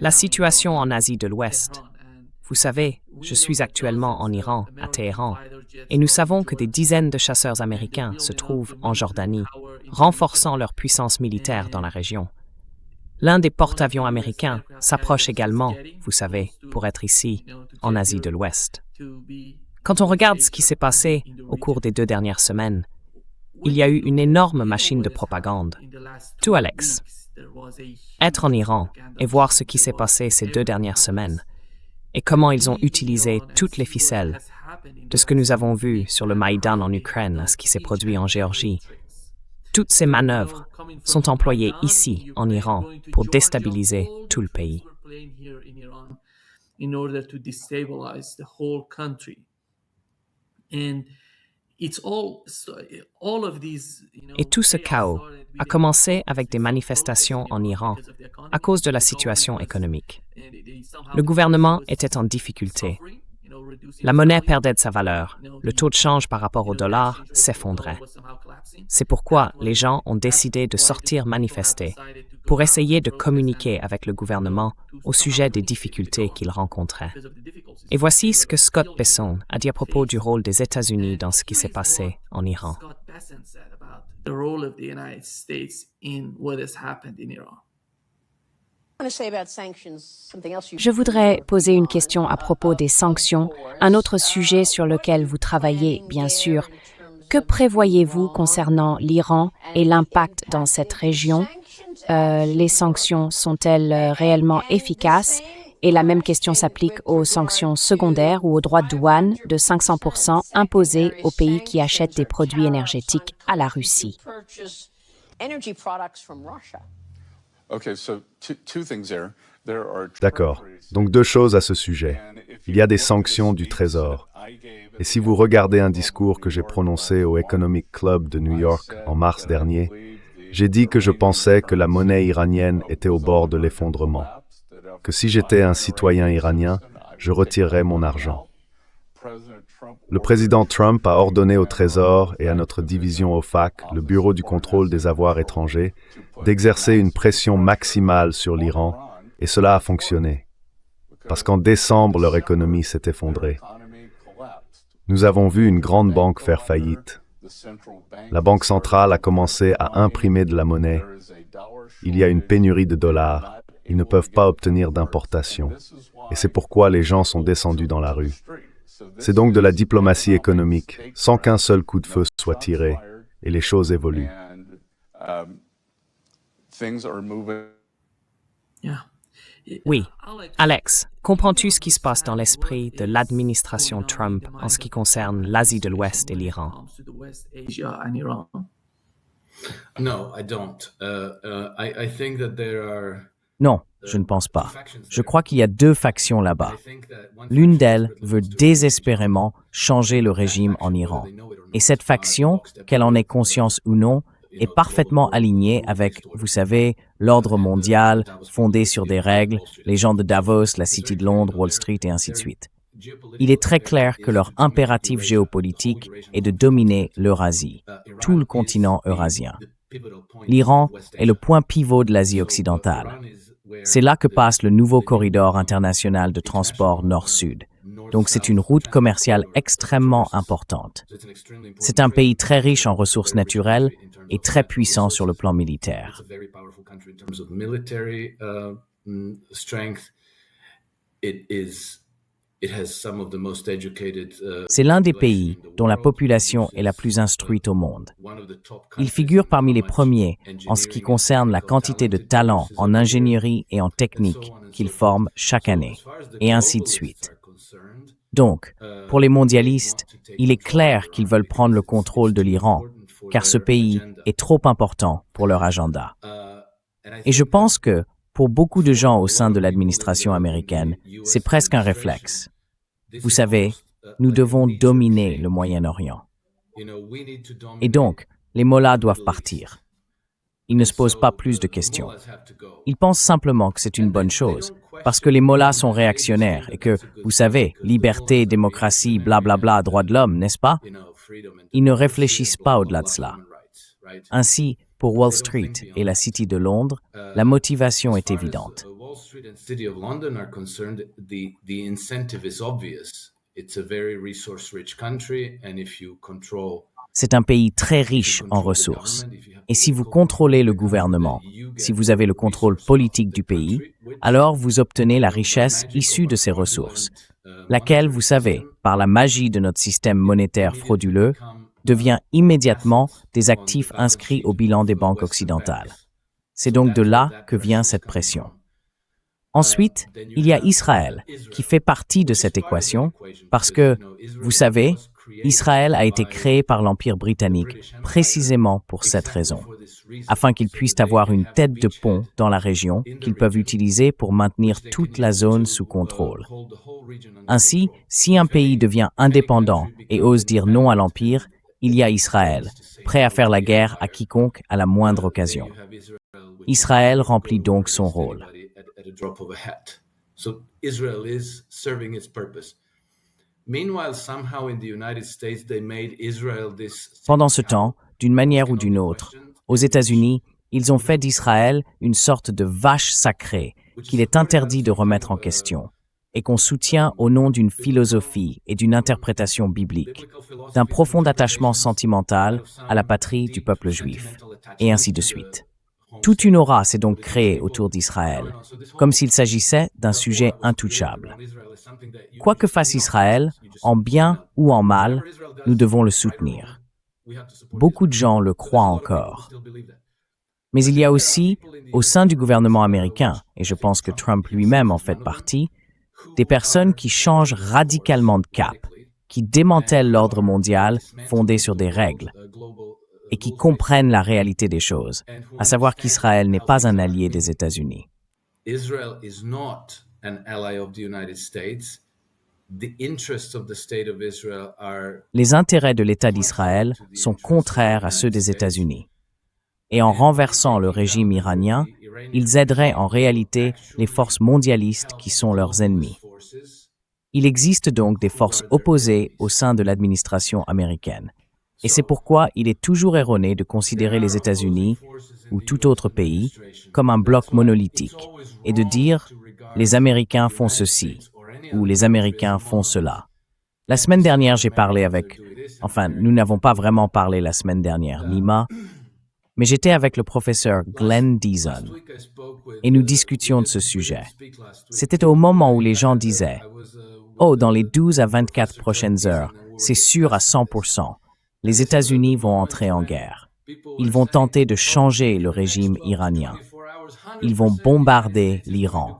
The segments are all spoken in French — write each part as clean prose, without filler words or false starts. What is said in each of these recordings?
La situation en Asie de l'Ouest. Vous savez, je suis actuellement en Iran, à Téhéran, et nous savons que des dizaines de chasseurs américains se trouvent en Jordanie, renforçant leur puissance militaire dans la région. L'un des porte-avions américains s'approche également, vous savez, pour être ici, en Asie de l'Ouest. Quand on regarde ce qui s'est passé au cours des 2 dernières semaines, il y a eu une énorme machine de propagande. Tout, Alex. Être en Iran et voir ce qui s'est passé ces 2 dernières semaines et comment ils ont utilisé toutes les ficelles de ce que nous avons vu sur le Maïdan en Ukraine à ce qui s'est produit en Géorgie. Toutes ces manœuvres sont employées ici, en Iran, pour déstabiliser tout le pays. Et tout ce chaos a commencé avec des manifestations en Iran à cause de la situation économique. Le gouvernement était en difficulté. La monnaie perdait de sa valeur. Le taux de change par rapport au dollar s'effondrait. C'est pourquoi les gens ont décidé de sortir manifester pour essayer de communiquer avec le gouvernement au sujet des difficultés qu'ils rencontraient. Et voici ce que Scott Bessent a dit à propos du rôle des États-Unis dans ce qui s'est passé en Iran. Je voudrais poser une question à propos des sanctions, un autre sujet sur lequel vous travaillez, bien sûr. Que prévoyez-vous concernant l'Iran et l'impact dans cette région? Les sanctions sont-elles réellement efficaces? Et la même question s'applique aux sanctions secondaires ou aux droits de douane de 500% imposés aux pays qui achètent des produits énergétiques à la Russie. D'accord. Donc 2 choses à ce sujet. Il y a des sanctions du Trésor. Et si vous regardez un discours que j'ai prononcé au Economic Club de New York en mars dernier, j'ai dit que je pensais que la monnaie iranienne était au bord de l'effondrement. Que si j'étais un citoyen iranien, je retirerais mon argent. Le président Trump a ordonné au Trésor et à notre division OFAC, le Bureau du contrôle des avoirs étrangers, d'exercer une pression maximale sur l'Iran, et cela a fonctionné. Parce qu'en décembre, leur économie s'est effondrée. Nous avons vu une grande banque faire faillite. La banque centrale a commencé à imprimer de la monnaie. Il y a une pénurie de dollars. Ils ne peuvent pas obtenir d'importation. Et c'est pourquoi les gens sont descendus dans la rue. C'est donc de la diplomatie économique, sans qu'un seul coup de feu soit tiré, et les choses évoluent. Oui, Alex, comprends-tu ce qui se passe dans l'esprit de l'administration Trump en ce qui concerne l'Asie de l'Ouest et l'Iran? No, I don't. I think that there are Non, je ne pense pas. Je crois qu'il y a 2 factions là-bas. L'une d'elles veut désespérément changer le régime en Iran. Et cette faction, qu'elle en ait conscience ou non, est parfaitement alignée avec, vous savez, l'ordre mondial, fondé sur des règles, les gens de Davos, la City de Londres, Wall Street et ainsi de suite. Il est très clair que leur impératif géopolitique est de dominer l'Eurasie, tout le continent eurasien. L'Iran est le point pivot de l'Asie occidentale. C'est là que passe le nouveau corridor international de transport nord-sud. Donc c'est une route commerciale extrêmement importante. C'est un pays très riche en ressources naturelles et très puissant sur le plan militaire. C'est l'un des pays dont la population est la plus instruite au monde. Il figure parmi les premiers en ce qui concerne la quantité de talents en ingénierie et en technique qu'il forme chaque année, et ainsi de suite. Donc, pour les mondialistes, il est clair qu'ils veulent prendre le contrôle de l'Iran, car ce pays est trop important pour leur agenda. Et je pense que, pour beaucoup de gens au sein de l'administration américaine, c'est presque un réflexe. Vous savez, nous devons dominer le Moyen-Orient. Et donc, les mollahs doivent partir. Ils ne se posent pas plus de questions. Ils pensent simplement que c'est une bonne chose, parce que les mollahs sont réactionnaires et que, vous savez, liberté, démocratie, blablabla, droits de l'homme, n'est-ce pas? Ils ne réfléchissent pas au-delà de cela. Ainsi, Pour Wall Street et la City de Londres, la motivation est évidente. Wall Street and City of London are concerned, the incentive is obvious. It's a very resource-rich country, and if you control C'est un pays très riche en ressources. Et si vous contrôlez le gouvernement, si vous avez le contrôle politique du pays, alors vous obtenez la richesse issue de ces ressources, laquelle, vous savez, par la magie de notre système monétaire frauduleux, devient immédiatement des actifs inscrits au bilan des banques occidentales. C'est donc de là que vient cette pression. Ensuite, il y a Israël, qui fait partie de cette équation, parce que, vous savez, Israël a été créé par l'Empire britannique précisément pour cette raison, afin qu'ils puissent avoir une tête de pont dans la région qu'ils peuvent utiliser pour maintenir toute la zone sous contrôle. Ainsi, si un pays devient indépendant et ose dire non à l'Empire, il y a Israël, prêt à faire la guerre à quiconque à la moindre occasion. Israël remplit donc son rôle. Pendant ce temps, d'une manière ou d'une autre, aux États-Unis, ils ont fait d'Israël une sorte de vache sacrée qu'il est interdit de remettre en question et qu'on soutient au nom d'une philosophie et d'une interprétation biblique, d'un profond attachement sentimental à la patrie du peuple juif, et ainsi de suite. Toute une aura s'est donc créée autour d'Israël, comme s'il s'agissait d'un sujet intouchable. Quoi que fasse Israël, en bien ou en mal, nous devons le soutenir. Beaucoup de gens le croient encore. Mais il y a aussi, au sein du gouvernement américain, et je pense que Trump lui-même en fait partie, des personnes qui changent radicalement de cap, qui démantèlent l'ordre mondial fondé sur des règles, et qui comprennent la réalité des choses, à savoir qu'Israël n'est pas un allié des États-Unis. Les intérêts de l'État d'Israël sont contraires à ceux des États-Unis. Et en renversant le régime iranien, ils aideraient en réalité les forces mondialistes qui sont leurs ennemis. Il existe donc des forces opposées au sein de l'administration américaine. Et c'est pourquoi il est toujours erroné de considérer les États-Unis, ou tout autre pays, comme un bloc monolithique, et de dire « les Américains font ceci » ou « les Américains font cela ». La semaine dernière, j'ai parlé avec... Enfin, nous n'avons pas vraiment parlé la semaine dernière, Nima, mais j'étais avec le professeur Glenn Deason, et nous discutions de ce sujet. C'était au moment où les gens disaient « Oh, dans les 12 à 24 prochaines heures, c'est sûr à 100%. Les États-Unis vont entrer en guerre. Ils vont tenter de changer le régime iranien. Ils vont bombarder l'Iran. »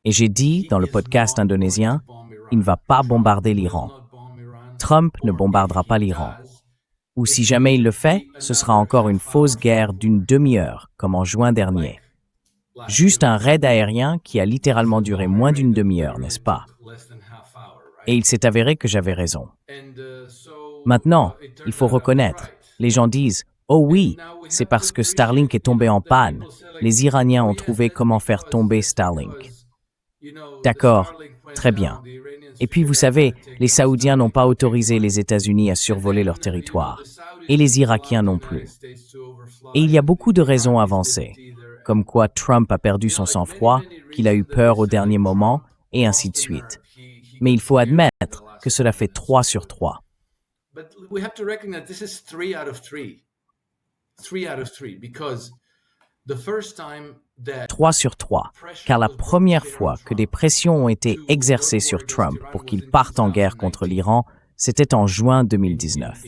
Et j'ai dit dans le podcast indonésien, il ne va pas bombarder l'Iran. Trump ne bombardera pas l'Iran. Ou si jamais il le fait, ce sera encore une fausse guerre d'une demi-heure, comme en juin dernier. Juste un raid aérien qui a littéralement duré moins d'une demi-heure, n'est-ce pas? Et il s'est avéré que j'avais raison. Maintenant, il faut reconnaître, les gens disent « Oh oui, c'est parce que Starlink est tombé en panne. Les Iraniens ont trouvé comment faire tomber Starlink. » D'accord, très bien. Et puis vous savez, les Saoudiens n'ont pas autorisé les États-Unis à survoler leur territoire, et les Irakiens non plus. Et il y a beaucoup de raisons avancées, comme quoi Trump a perdu son sang-froid, qu'il a eu peur au dernier moment, et ainsi de suite. Mais il faut admettre que cela fait 3 sur 3. 3 sur 3, car la première fois que des pressions ont été exercées sur Trump pour qu'il parte en guerre contre l'Iran, c'était en juin 2019.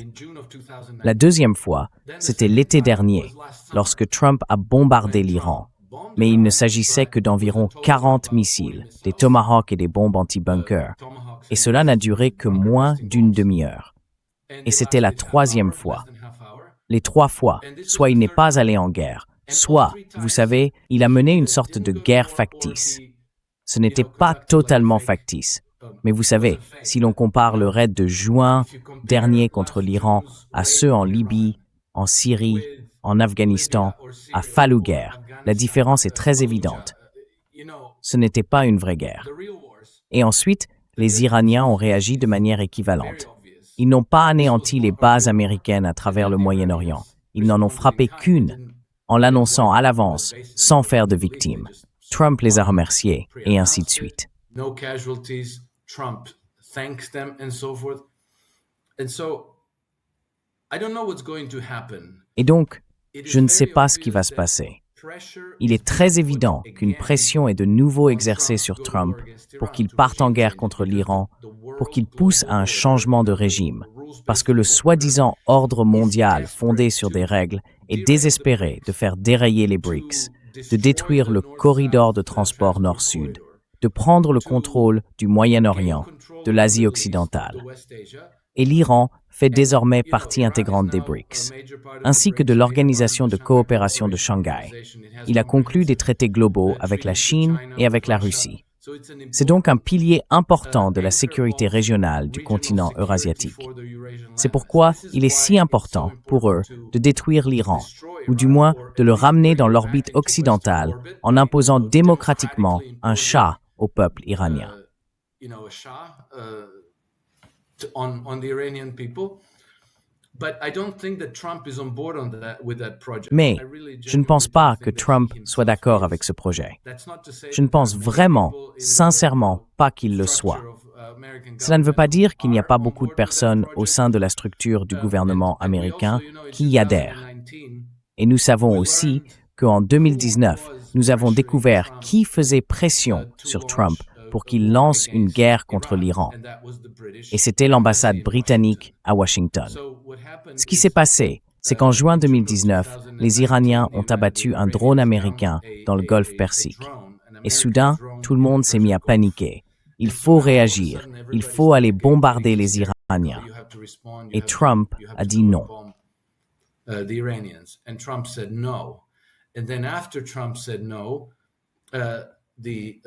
La deuxième fois, c'était l'été dernier, lorsque Trump a bombardé l'Iran. Mais il ne s'agissait que d'environ 40 missiles, des Tomahawk et des bombes anti-bunker. Et cela n'a duré que moins d'une demi-heure. Et c'était la troisième fois. Les 3 fois, soit il n'est pas allé en guerre, soit, vous savez, il a mené une sorte de guerre factice. Ce n'était pas totalement factice. Mais vous savez, si l'on compare le raid de juin dernier contre l'Iran à ceux en Libye, en Syrie, en Afghanistan, à Fallujah, la différence est très évidente. Ce n'était pas une vraie guerre. Et ensuite, les Iraniens ont réagi de manière équivalente. Ils n'ont pas anéanti les bases américaines à travers le Moyen-Orient. Ils n'en ont frappé qu'une, en l'annonçant à l'avance, sans faire de victimes. Trump les a remerciés, et ainsi de suite. No casualties, Trump thanks them and so forth. And so, I don't know what's going to happen. Et donc, je ne sais pas ce qui va se passer. Il est très évident qu'une pression est de nouveau exercée sur Trump pour qu'il parte en guerre contre l'Iran, pour qu'il pousse à un changement de régime, parce que le soi-disant ordre mondial fondé sur des règles est désespéré de faire dérailler les BRICS, de détruire le corridor de transport nord-sud, de prendre le contrôle du Moyen-Orient, de l'Asie occidentale. Et l'Iran fait désormais partie intégrante des BRICS, ainsi que de l'Organisation de coopération de Shanghai. Il a conclu des traités globaux avec la Chine et avec la Russie. C'est donc un pilier important de la sécurité régionale du continent eurasiatique. C'est pourquoi il est si important pour eux de détruire l'Iran, ou du moins de le ramener dans l'orbite occidentale en imposant démocratiquement un shah au peuple iranien. Mais je ne pense pas que Trump soit d'accord avec ce projet. Je ne pense vraiment, sincèrement, pas qu'il le soit. Cela ne veut pas dire qu'il n'y a pas beaucoup de personnes au sein de la structure du gouvernement américain qui y adhèrent. Et nous savons aussi qu'en 2019, nous avons découvert qui faisait pression sur Trump pour qu'il lance une guerre contre l'Iran. Et c'était l'ambassade britannique à Washington. Ce qui s'est passé, c'est qu'en juin 2019, les Iraniens ont abattu un drone américain dans le golfe Persique. Et soudain, tout le monde s'est mis à paniquer. Il faut réagir, il faut aller bombarder les Iraniens. Et Trump a dit non.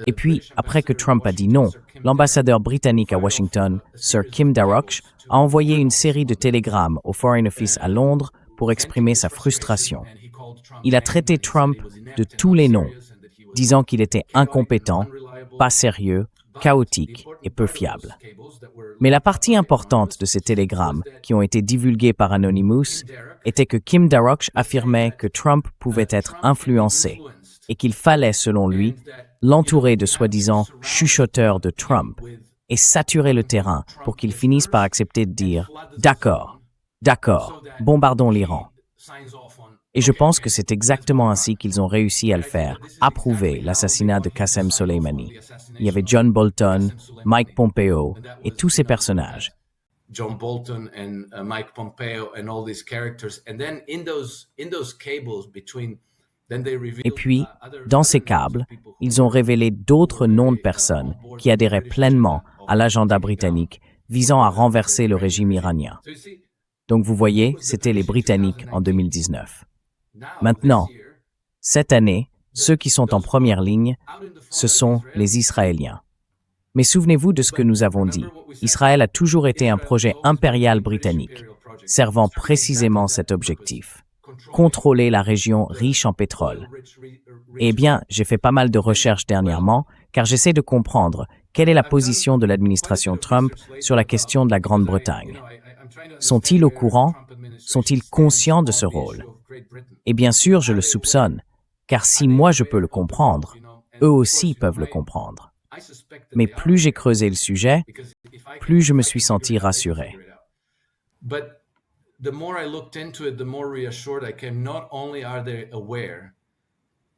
Et puis, après que Trump a dit non, l'ambassadeur britannique à Washington, Sir Kim Darroch, a envoyé une série de télégrammes au Foreign Office à Londres pour exprimer sa frustration. Il a traité Trump de tous les noms, disant qu'il était incompétent, pas sérieux, chaotique et peu fiable. Mais la partie importante de ces télégrammes, qui ont été divulgués par Anonymous, était que Kim Darroch affirmait que Trump pouvait être influencé et qu'il fallait, selon lui, l'entourer de soi-disant chuchoteurs de Trump et saturer le terrain pour qu'il finisse par accepter de dire « D'accord, bombardons l'Iran ». Et je pense que c'est exactement ainsi qu'ils ont réussi à le faire, approuver l'assassinat de Qasem Soleimani. Il y avait John Bolton, Mike Pompeo et tous ces personnages. John Bolton and Mike Pompeo and all these characters, and then in those cables between. Et puis, dans ces câbles, ils ont révélé d'autres noms de personnes qui adhéraient pleinement à l'agenda britannique visant à renverser le régime iranien. Donc vous voyez, c'était les Britanniques en 2019. Maintenant, cette année, ceux qui sont en première ligne, ce sont les Israéliens. Mais souvenez-vous de ce que nous avons dit. Israël a toujours été un projet impérial britannique, servant précisément cet objectif. Contrôler la région riche en pétrole. Eh bien, j'ai fait pas mal de recherches dernièrement, car j'essaie de comprendre quelle est la position de l'administration Trump sur la question de la Grande-Bretagne. Sont-ils au courant? Sont-ils conscients de ce rôle? Et bien sûr, je le soupçonne, car si moi je peux le comprendre, eux aussi peuvent le comprendre. Mais plus j'ai creusé le sujet, plus je me suis senti rassuré. The more I looked into it, the more reassured I came. Not only are they aware,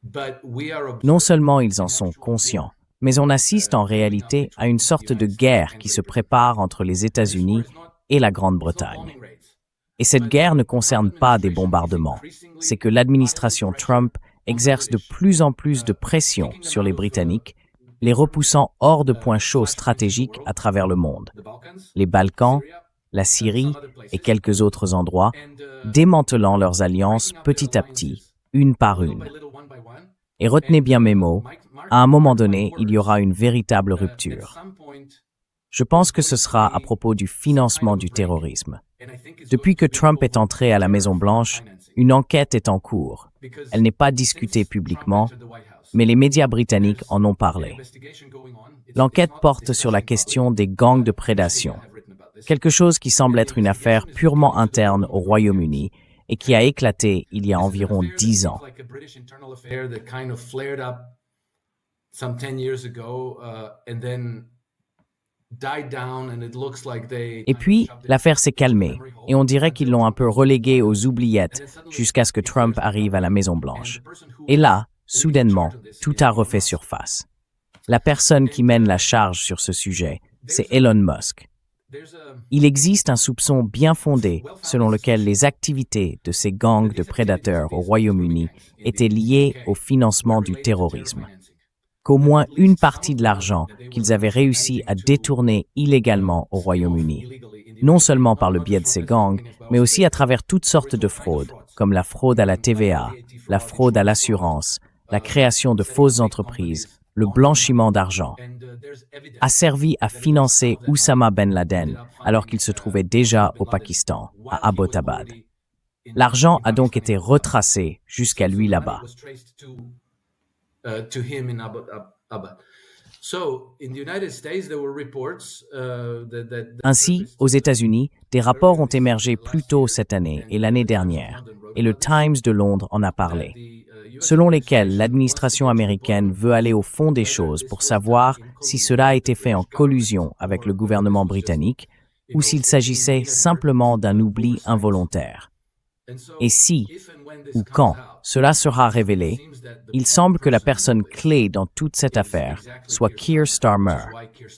but we are. Non seulement ils en sont conscients, mais on assiste en réalité à une sorte de guerre qui se prépare entre les États-Unis et la Grande-Bretagne. Et cette guerre ne concerne pas des bombardements. C'est que l'administration Trump exerce de plus en plus de pression sur les Britanniques, les repoussant hors de points chauds stratégiques à travers le monde. Les Balkans, la Syrie et quelques autres endroits, démantelant leurs alliances petit à petit, une par une. Et retenez bien mes mots, à un moment donné, il y aura une véritable rupture. Je pense que ce sera à propos du financement du terrorisme. Depuis que Trump est entré à la Maison-Blanche, une enquête est en cours. Elle n'est pas discutée publiquement, mais les médias britanniques en ont parlé. L'enquête porte sur la question des gangs de prédation, quelque chose qui semble être une affaire purement interne au Royaume-Uni et qui a éclaté il y a environ 10 ans. Et puis, l'affaire s'est calmée et on dirait qu'ils l'ont un peu reléguée aux oubliettes jusqu'à ce que Trump arrive à la Maison-Blanche. Et là, soudainement, tout a refait surface. La personne qui mène la charge sur ce sujet, c'est Elon Musk. Il existe un soupçon bien fondé selon lequel les activités de ces gangs de prédateurs au Royaume-Uni étaient liées au financement du terrorisme. Qu'au moins une partie de l'argent qu'ils avaient réussi à détourner illégalement au Royaume-Uni, non seulement par le biais de ces gangs, mais aussi à travers toutes sortes de fraudes, comme la fraude à la TVA, la fraude à l'assurance, la création de fausses entreprises, le blanchiment d'argent, a servi à financer Oussama Ben Laden alors qu'il se trouvait déjà au Pakistan, à Abbottabad. L'argent a donc été retracé jusqu'à lui là-bas. Ainsi, aux États-Unis, des rapports ont émergé plus tôt cette année et l'année dernière, et le Times de Londres en a parlé, selon lesquels l'administration américaine veut aller au fond des choses pour savoir si cela a été fait en collusion avec le gouvernement britannique ou s'il s'agissait simplement d'un oubli involontaire. Et si, ou quand, cela sera révélé, il semble que la personne clé dans toute cette affaire soit Keir Starmer,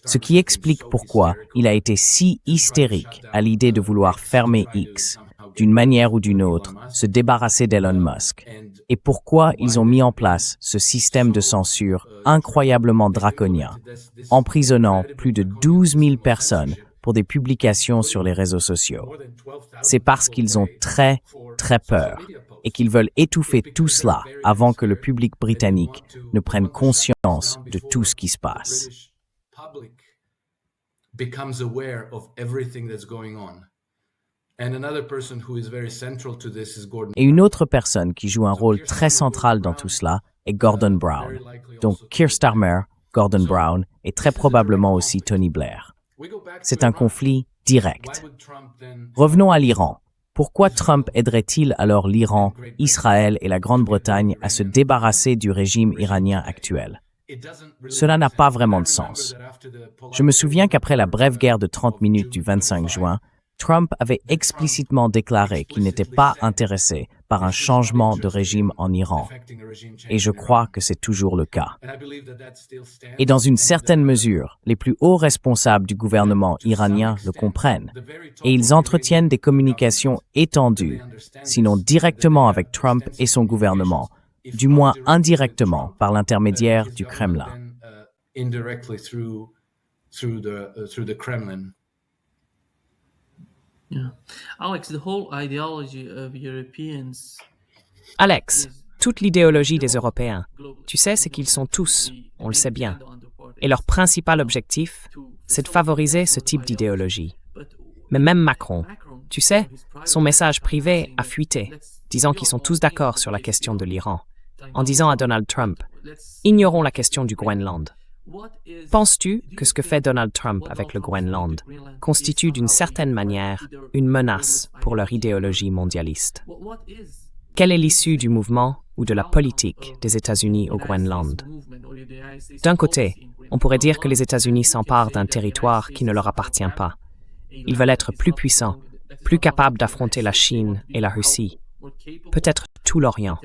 ce qui explique pourquoi il a été si hystérique à l'idée de vouloir fermer X, d'une manière ou d'une autre, se débarrasser d'Elon Musk, et pourquoi ils ont mis en place ce système de censure incroyablement draconien, emprisonnant plus de 12 000 personnes pour des publications sur les réseaux sociaux. C'est parce qu'ils ont très, très peur et qu'ils veulent étouffer tout cela avant que le public britannique ne prenne conscience de tout ce qui se passe. Et une autre personne qui joue un rôle très central dans tout cela est Gordon Brown. Donc Keir Starmer, Gordon Brown et très probablement aussi Tony Blair. C'est un conflit direct. Revenons à l'Iran. Pourquoi Trump aiderait-il alors l'Iran, Israël et la Grande-Bretagne à se débarrasser du régime iranien actuel? Cela n'a pas vraiment de sens. Je me souviens qu'après la brève guerre de 30 minutes du 25 juin, Trump avait explicitement déclaré qu'il n'était pas intéressé par un changement de régime en Iran. Et je crois que c'est toujours le cas. Et dans une certaine mesure, les plus hauts responsables du gouvernement iranien le comprennent. Et ils entretiennent des communications étendues, sinon directement avec Trump et son gouvernement, du moins indirectement par l'intermédiaire du Kremlin. Alex, toute l'idéologie des Européens, tu sais, c'est qu'ils sont tous, on le sait bien, et leur principal objectif, c'est de favoriser ce type d'idéologie. Mais même Macron, tu sais, son message privé a fuité, disant qu'ils sont tous d'accord sur la question de l'Iran, en disant à Donald Trump, « Ignorons la question du Groenland ». Penses-tu que ce que fait Donald Trump avec le Groenland constitue d'une certaine manière une menace pour leur idéologie mondialiste? Quelle est l'issue du mouvement ou de la politique des États-Unis au Groenland? D'un côté, on pourrait dire que les États-Unis s'emparent d'un territoire qui ne leur appartient pas. Ils veulent être plus puissants, plus capables d'affronter la Chine et la Russie, peut-être tout l'Orient.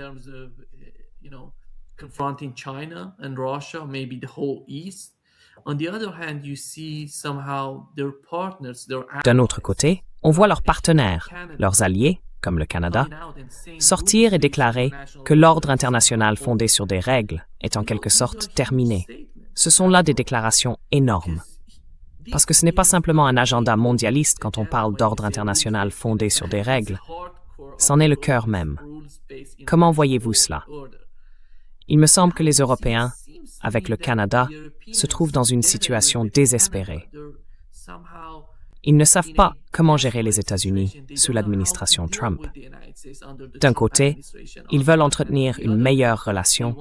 Confronting China and Russia, maybe the whole East. On the other hand, you see somehow their partners, their D'un autre côté, on voit leurs partenaires, leurs alliés, comme le Canada, sortir et déclarer que l'ordre international fondé sur des règles est en quelque sorte terminé. Ce sont là des déclarations énormes. Parce que ce n'est pas simplement un agenda mondialiste quand on parle d'ordre international fondé sur des règles. C'en est le cœur même. Comment voyez-vous cela? Il me semble que les Européens, avec le Canada, se trouvent dans une situation désespérée. Ils ne savent pas comment gérer les États-Unis sous l'administration Trump. D'un côté, ils veulent entretenir une meilleure relation,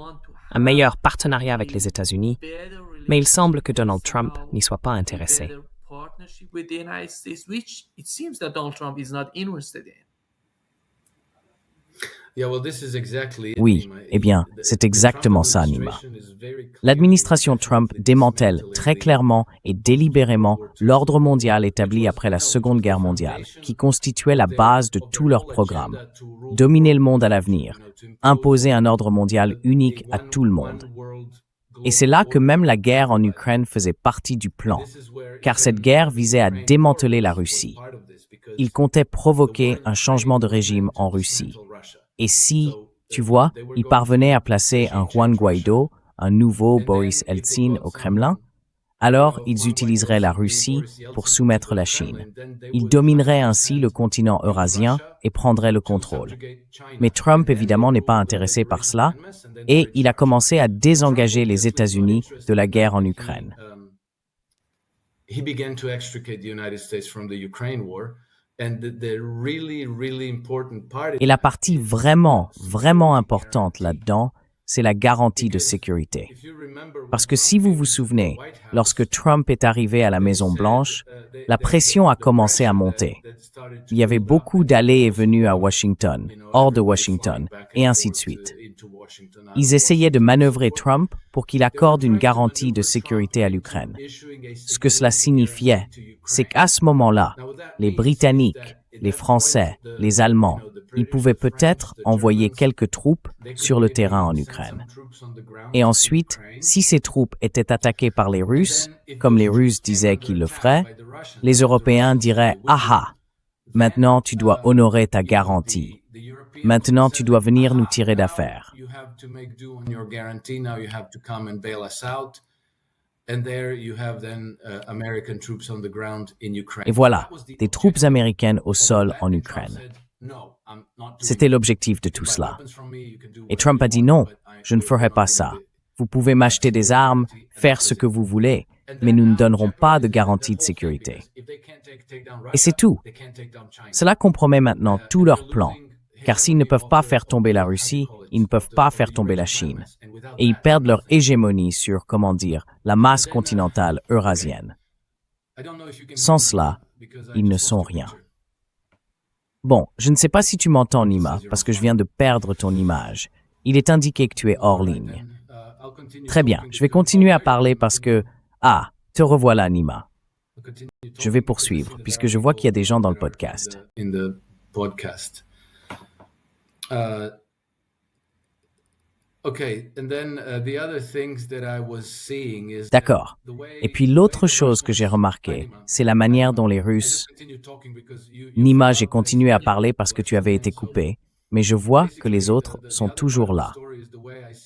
un meilleur partenariat avec les États-Unis, Mais il semble que Donald Trump n'y soit pas intéressé. Partnership with the United States, which it seems that Donald Trump is not interested in. Oui, eh bien, c'est exactement ça, Nima. L'administration Trump démantèle très clairement et délibérément l'ordre mondial établi après la Seconde Guerre mondiale, qui constituait la base de tout leur programme. Dominer le monde à l'avenir, imposer un ordre mondial unique à tout le monde. Et c'est là que même la guerre en Ukraine faisait partie du plan, car cette guerre visait à démanteler la Russie. Il comptait provoquer un changement de régime en Russie. Et si, tu vois, il parvenait à placer un Juan Guaido, un nouveau Boris Eltsine au Kremlin, alors ils utiliseraient la Russie pour soumettre la Chine. Ils domineraient ainsi le continent eurasien et prendraient le contrôle. Mais Trump, évidemment, n'est pas intéressé par cela, et il a commencé à désengager les États-Unis de la guerre en Ukraine. Et la partie vraiment, vraiment importante là-dedans, c'est la garantie de sécurité. Parce que si vous vous souvenez, lorsque Trump est arrivé à la Maison-Blanche, la pression a commencé à monter. Il y avait beaucoup d'allées et venues à Washington, hors de Washington, et ainsi de suite. Ils essayaient de manœuvrer Trump pour qu'il accorde une garantie de sécurité à l'Ukraine. Ce que cela signifiait, c'est qu'à ce moment-là, les Britanniques, les Français, les Allemands, ils pouvaient peut-être envoyer quelques troupes sur le terrain en Ukraine. Et ensuite, si ces troupes étaient attaquées par les Russes, comme les Russes disaient qu'ils le feraient, les Européens diraient « Ah, maintenant tu dois honorer ta garantie. Maintenant tu dois venir nous tirer d'affaire. » Et voilà, des troupes américaines au sol en Ukraine. C'était l'objectif de tout cela. Et Trump a dit non, je ne ferai pas ça. Vous pouvez m'acheter des armes, faire ce que vous voulez, mais nous ne donnerons pas de garantie de sécurité. Et c'est tout. Cela compromet maintenant tout leur plan, car s'ils ne peuvent pas faire tomber la Russie, ils ne peuvent pas faire tomber la Chine. Et ils perdent leur hégémonie sur, comment dire, la masse continentale eurasienne. Sans cela, ils ne sont rien. Bon, je ne sais pas si tu m'entends, Nima, parce que je viens de perdre ton image. Il est indiqué que tu es hors ligne. Très bien, je vais continuer à parler parce que... Ah, te revoilà, Nima. Je vais poursuivre, puisque je vois qu'il y a des gens dans le podcast. D'accord. Et puis l'autre chose que j'ai remarqué, c'est la manière dont les Russes... Nima, j'ai continué à parler parce que tu avais été coupé, mais je vois que les autres sont toujours là.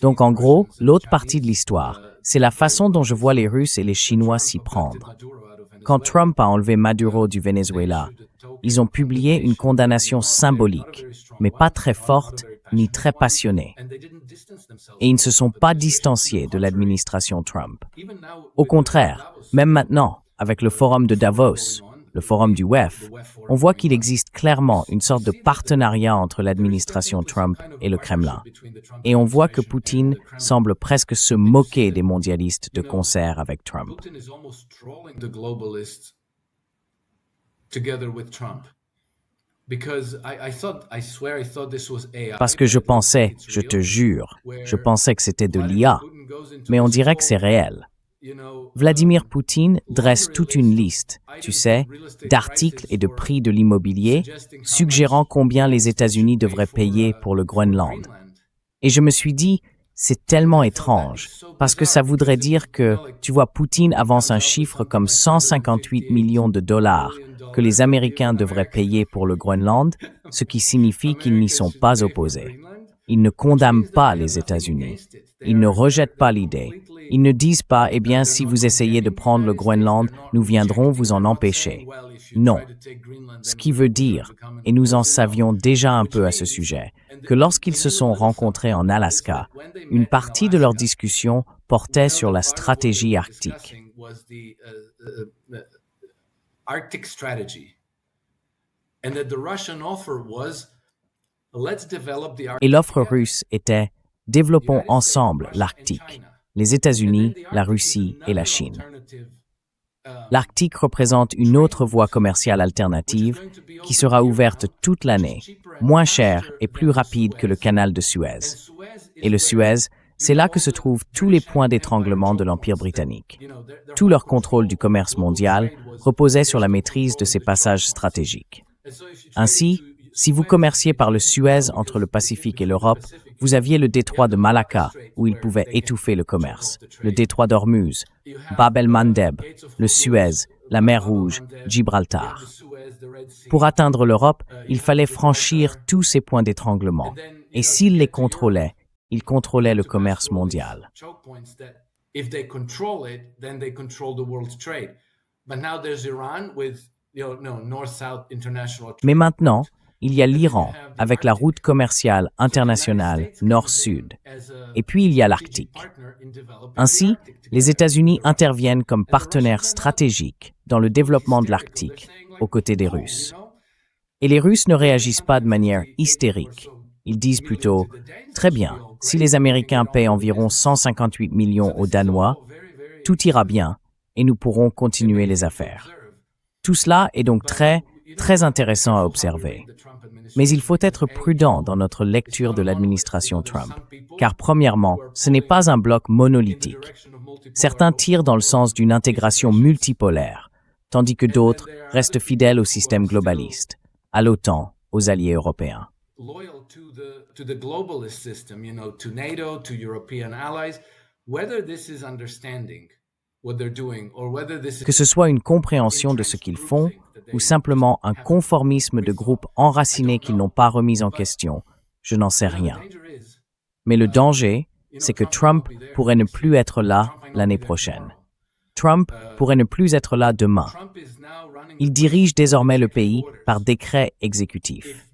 Donc en gros, l'autre partie de l'histoire, c'est la façon dont je vois les Russes et les Chinois s'y prendre. Quand Trump a enlevé Maduro du Venezuela, ils ont publié une condamnation symbolique, mais pas très forte ni très passionnée. Et ils ne se sont pas distanciés de l'administration Trump. Au contraire, même maintenant, avec le forum de Davos, le forum du WEF, on voit qu'il existe clairement une sorte de partenariat entre l'administration Trump et le Kremlin. Et on voit que Poutine semble presque se moquer des mondialistes de concert avec Trump. Parce que je pensais, je te jure, je pensais que c'était de l'IA, mais on dirait que c'est réel. Vladimir Poutine dresse toute une liste, tu sais, d'articles et de prix de l'immobilier, suggérant combien les États-Unis devraient payer pour le Groenland. Et je me suis dit, c'est tellement étrange, parce que ça voudrait dire que, tu vois, Poutine avance un chiffre comme 158 millions de dollars que les Américains devraient payer pour le Groenland, ce qui signifie qu'ils n'y sont pas opposés. Ils ne condamnent pas les États-Unis. Ils ne rejettent pas l'idée. Ils ne disent pas, eh bien, si vous essayez de prendre le Groenland, nous viendrons vous en empêcher. Non. Ce qui veut dire, et nous en savions déjà un peu à ce sujet, que lorsqu'ils se sont rencontrés en Alaska, une partie de leur discussion portait sur la stratégie arctique. Et l'offre russe était « Développons ensemble l'Arctique ». les États-Unis, la Russie et la Chine. L'Arctique représente une autre voie commerciale alternative qui sera ouverte toute l'année, moins chère et plus rapide que le canal de Suez. Et le Suez, c'est là que se trouvent tous les points d'étranglement de l'Empire britannique. Tout leur contrôle du commerce mondial reposait sur la maîtrise de ces passages stratégiques. Ainsi, si vous commerciez par le Suez entre le Pacifique et l'Europe, vous aviez le détroit de Malacca, où il pouvait étouffer le commerce, le détroit d'Ormuz, Bab el-Mandeb, le Suez, la mer Rouge, Gibraltar. Pour atteindre l'Europe, il fallait franchir tous ces points d'étranglement. Et s'il les contrôlait, il contrôlait le commerce mondial. Mais maintenant, il y a l'Iran avec la route commerciale internationale nord-sud. Et puis il y a l'Arctique. Ainsi, les États-Unis interviennent comme partenaires stratégiques dans le développement de l'Arctique, aux côtés des Russes. Et les Russes ne réagissent pas de manière hystérique. Ils disent plutôt « Très bien, si les Américains paient environ 158 millions aux Danois, tout ira bien et nous pourrons continuer les affaires. » Tout cela est donc très intéressant à observer. Mais il faut être prudent dans notre lecture de l'administration Trump, car premièrement, ce n'est pas un bloc monolithique. Certains tirent dans le sens d'une intégration multipolaire, tandis que d'autres restent fidèles au système globaliste, à l'OTAN, aux alliés européens. Que ce soit une compréhension de ce qu'ils font ou simplement un conformisme de groupes enracinés qu'ils n'ont pas remis en question, je n'en sais rien. Mais le danger, c'est que Trump pourrait ne plus être là l'année prochaine. Trump pourrait ne plus être là demain. Il dirige désormais le pays par décret exécutif.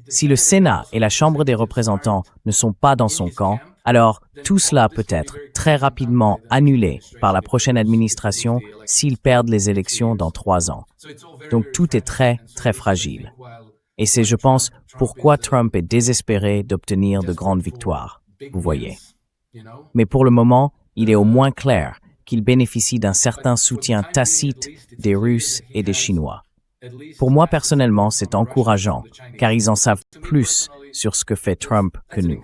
Si le Sénat et la Chambre des représentants ne sont pas dans son camp, alors tout cela peut être très rapidement annulé par la prochaine administration s'ils perdent les élections dans 3 ans. Donc tout est très fragile. Et c'est, je pense, pourquoi Trump est désespéré d'obtenir de grandes victoires, vous voyez. Mais pour le moment, il est au moins clair qu'il bénéficie d'un certain soutien tacite des Russes et des Chinois. Pour moi, personnellement, c'est encourageant, car ils en savent plus sur ce que fait Trump que nous.